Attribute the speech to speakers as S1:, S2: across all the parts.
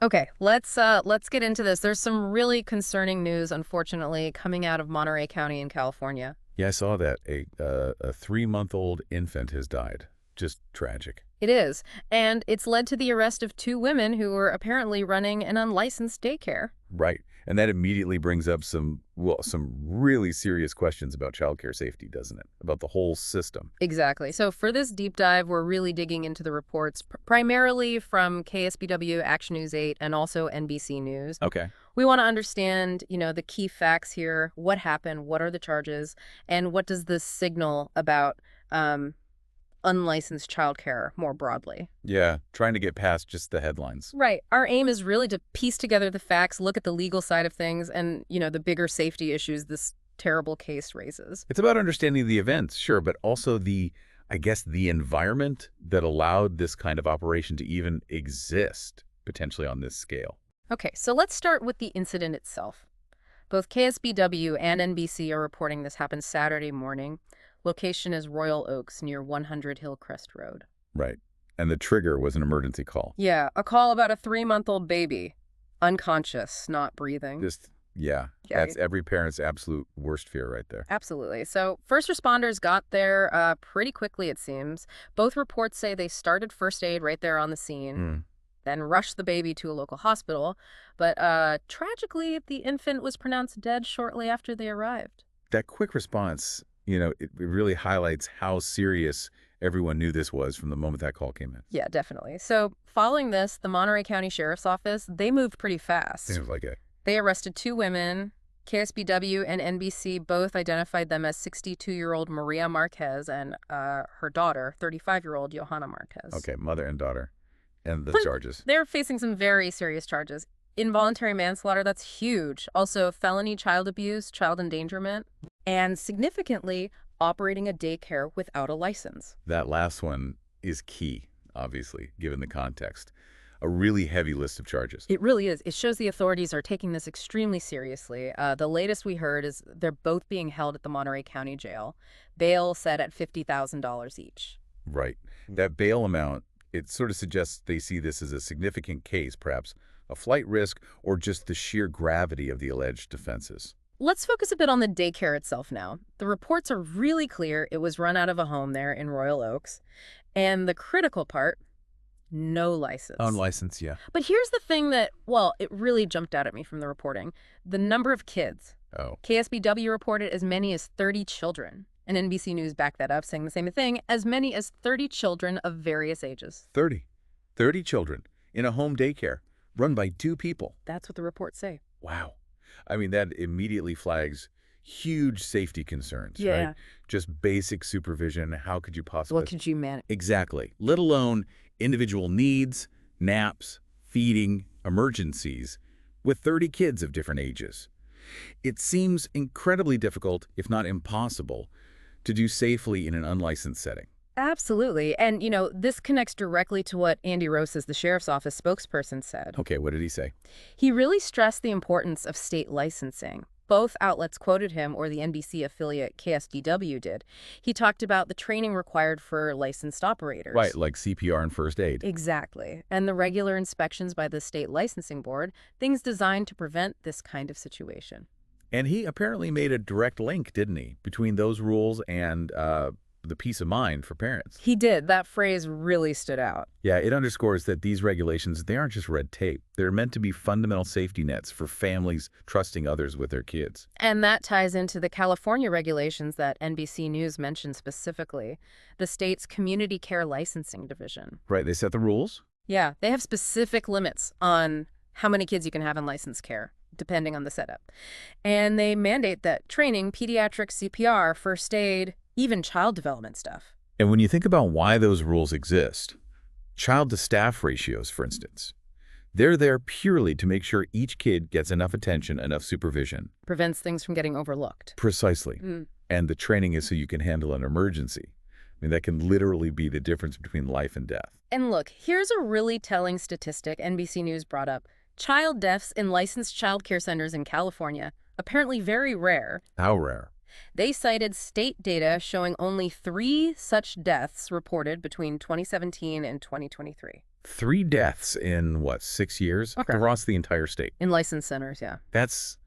S1: Okay, let's get into this. There's some really concerning news, unfortunately, coming out of Monterey County in California.
S2: Yeah, I saw that. A 3-month-old infant has died. Just tragic.
S1: It is, and it's led to the arrest of two women who were apparently running an unlicensed daycare.
S2: Right. And that immediately brings up some really serious questions about childcare safety, doesn't it? About the whole system.
S1: Exactly. So for this deep dive, we're really digging into the reports, primarily from KSBW, Action News 8, and also NBC News.
S2: Okay.
S1: We want to understand, the key facts here, what happened, what are the charges, and what does this signal about unlicensed childcare more broadly.
S2: Yeah, trying to get past just the headlines.
S1: Right. Our aim is really to piece together the facts, look at the legal side of things, and, the bigger safety issues this terrible case raises.
S2: It's about understanding the events, sure, but also I guess, the environment that allowed this kind of operation to even exist, potentially on this scale.
S1: Okay, so let's start with the incident itself. Both KSBW and NBC are reporting this happened Saturday morning. Location is Royal Oaks near 100 Hillcrest Road.
S2: Right. And the trigger was an emergency call.
S1: Yeah, a call about a 3-month-old baby. Unconscious, not breathing.
S2: Yeah, that's every parent's absolute worst fear right there.
S1: Absolutely. So first responders got there pretty quickly, it seems. Both reports say they started first aid right there on the scene, then rushed the baby to a local hospital. But tragically, the infant was pronounced dead shortly after they arrived.
S2: That quick response, it really highlights how serious everyone knew this was from the moment that call came in.
S1: Yeah, definitely. So following this, the Monterey County Sheriff's Office, they moved pretty fast.
S2: Seems like it.
S1: They arrested two women. KSBW and NBC both identified them as 62-year-old Maria Marquez and her daughter, 35-year-old Johanna Marquez.
S2: Okay, mother and daughter. And the charges.
S1: They're facing some very serious charges. Involuntary manslaughter, that's huge. Also, felony child abuse, child endangerment, and significantly, operating a daycare without a license.
S2: That last one is key, obviously, given the context. A really heavy list of charges.
S1: It really is. It shows the authorities are taking this extremely seriously. The latest we heard is they're both being held at the Monterey County Jail. Bail set at $50,000 each.
S2: Right. That bail amount, it sort of suggests they see this as a significant case, perhaps a flight risk, or just the sheer gravity of the alleged offenses.
S1: Let's focus a bit on the daycare itself now. The reports are really clear it was run out of a home there in Royal Oaks. And the critical part, no license.
S2: Unlicensed, yeah.
S1: But here's the thing that, it really jumped out at me from the reporting. The number of kids.
S2: Oh.
S1: KSBW reported as many as 30 children. And NBC News backed that up, saying the same thing, as many as 30 children of various ages.
S2: 30 children in a home daycare run by 2 people.
S1: That's what the reports say.
S2: Wow. I mean, that immediately flags huge safety concerns,
S1: Yeah.
S2: right? Just basic supervision. How could you possibly...
S1: What could you manage?
S2: Exactly. Let alone individual needs, naps, feeding, emergencies, with 30 kids of different ages. It seems incredibly difficult, if not impossible, to do safely in an unlicensed setting.
S1: Absolutely. And, this connects directly to what Andy Rosas, the sheriff's office spokesperson, said.
S2: Okay, what did he say?
S1: He really stressed the importance of state licensing. Both outlets quoted him, or the NBC affiliate KSDW did. He talked about the training required for licensed operators.
S2: Right, like CPR and first aid.
S1: Exactly. And the regular inspections by the state licensing board, things designed to prevent this kind of situation.
S2: And he apparently made a direct link, didn't he, between those rules and the peace of mind for parents.
S1: He did. That phrase really stood out.
S2: Yeah, it underscores that these regulations, they aren't just red tape. They're meant to be fundamental safety nets for families trusting others with their kids.
S1: And that ties into the California regulations that NBC News mentioned specifically, the state's Community Care Licensing Division.
S2: Right, they set the rules?
S1: Yeah, they have specific limits on how many kids you can have in licensed care, depending on the setup. And they mandate that training, pediatric CPR, first aid, even child development stuff.
S2: And when you think about why those rules exist, child-to-staff ratios, for instance, they're there purely to make sure each kid gets enough attention, enough supervision.
S1: Prevents things from getting overlooked.
S2: Precisely. And the training is so you can handle an emergency. I mean, that can literally be the difference between life and death.
S1: And look, here's a really telling statistic NBC News brought up. Child deaths in licensed child care centers in California, apparently very rare.
S2: How rare?
S1: They cited state data showing only 3 such deaths reported between 2017 and 2023.
S2: 3 deaths in, what, 6 years?
S1: Okay.
S2: Across the entire state.
S1: In licensed centers, yeah.
S2: That's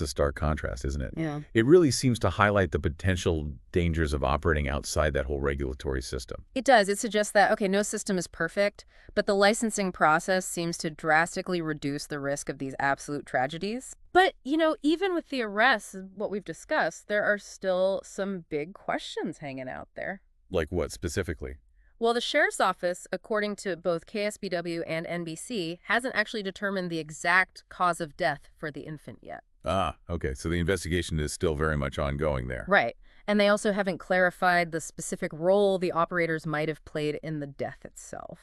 S2: a stark contrast, isn't it?
S1: Yeah.
S2: It really seems to highlight the potential dangers of operating outside that whole regulatory system.
S1: It does. It suggests that, okay, no system is perfect, but the licensing process seems to drastically reduce the risk of these absolute tragedies. But, even with the arrests, what we've discussed, there are still some big questions hanging out there.
S2: Like what specifically?
S1: Well, the sheriff's office, according to both KSBW and NBC, hasn't actually determined the exact cause of death for the infant yet.
S2: Ah, okay. So the investigation is still very much ongoing there.
S1: Right. And they also haven't clarified the specific role the operators might have played in the death itself.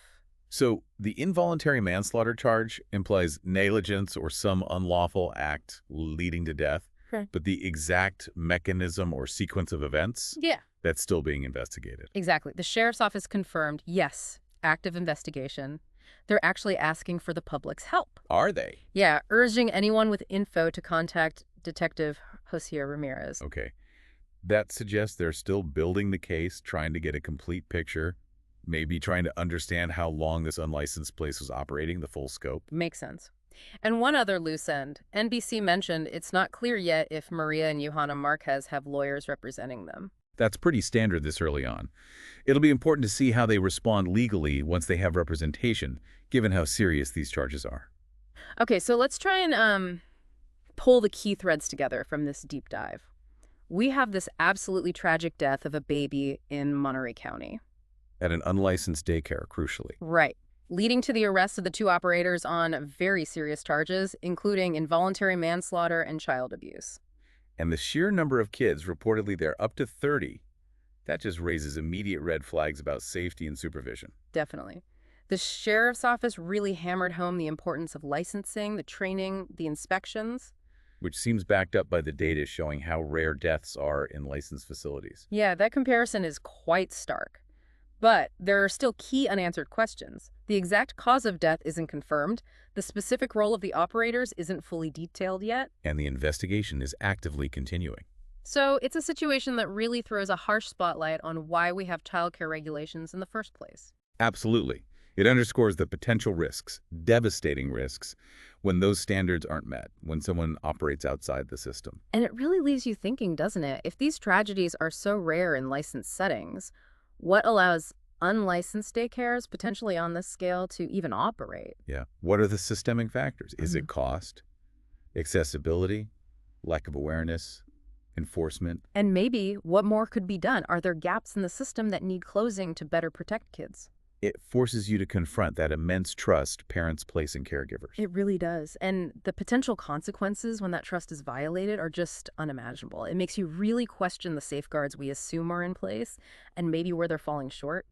S2: So the involuntary manslaughter charge implies negligence or some unlawful act leading to death,
S1: Okay.
S2: but the exact mechanism or sequence of events,
S1: Yeah.
S2: that's still being investigated.
S1: Exactly. The sheriff's office confirmed, yes, active investigation. They're actually asking for the public's help.
S2: Are they?
S1: Yeah, urging anyone with info to contact Detective Jose Ramirez.
S2: Okay. That suggests they're still building the case, trying to get a complete picture, maybe trying to understand how long this unlicensed place was operating, the full scope.
S1: Makes sense. And one other loose end. NBC mentioned it's not clear yet if Maria and Johanna Marquez have lawyers representing them.
S2: That's pretty standard this early on. It'll be important to see how they respond legally once they have representation, given how serious these charges are.
S1: Okay, so let's try and pull the key threads together from this deep dive. We have this absolutely tragic death of a baby in Monterey County.
S2: At an unlicensed daycare, crucially.
S1: Right. Leading to the arrest of the 2 operators on very serious charges, including involuntary manslaughter and child abuse.
S2: And the sheer number of kids, reportedly they're up to 30, that just raises immediate red flags about safety and supervision.
S1: Definitely. The sheriff's office really hammered home the importance of licensing, the training, the inspections.
S2: Which seems backed up by the data showing how rare deaths are in licensed facilities.
S1: Yeah, that comparison is quite stark. But there are still key unanswered questions. The exact cause of death isn't confirmed. The specific role of the operators isn't fully detailed yet.
S2: And the investigation is actively continuing.
S1: So it's a situation that really throws a harsh spotlight on why we have childcare regulations in the first place.
S2: Absolutely. It underscores the potential risks, devastating risks, when those standards aren't met, when someone operates outside the system.
S1: And it really leaves you thinking, doesn't it? If these tragedies are so rare in licensed settings, what allows unlicensed daycares, potentially on this scale, to even operate?
S2: Yeah. What are the systemic factors? Is it cost, accessibility, lack of awareness, enforcement?
S1: And maybe what more could be done? Are there gaps in the system that need closing to better protect kids?
S2: It forces you to confront that immense trust parents place in caregivers.
S1: It really does. And the potential consequences when that trust is violated are just unimaginable. It makes you really question the safeguards we assume are in place and maybe where they're falling short.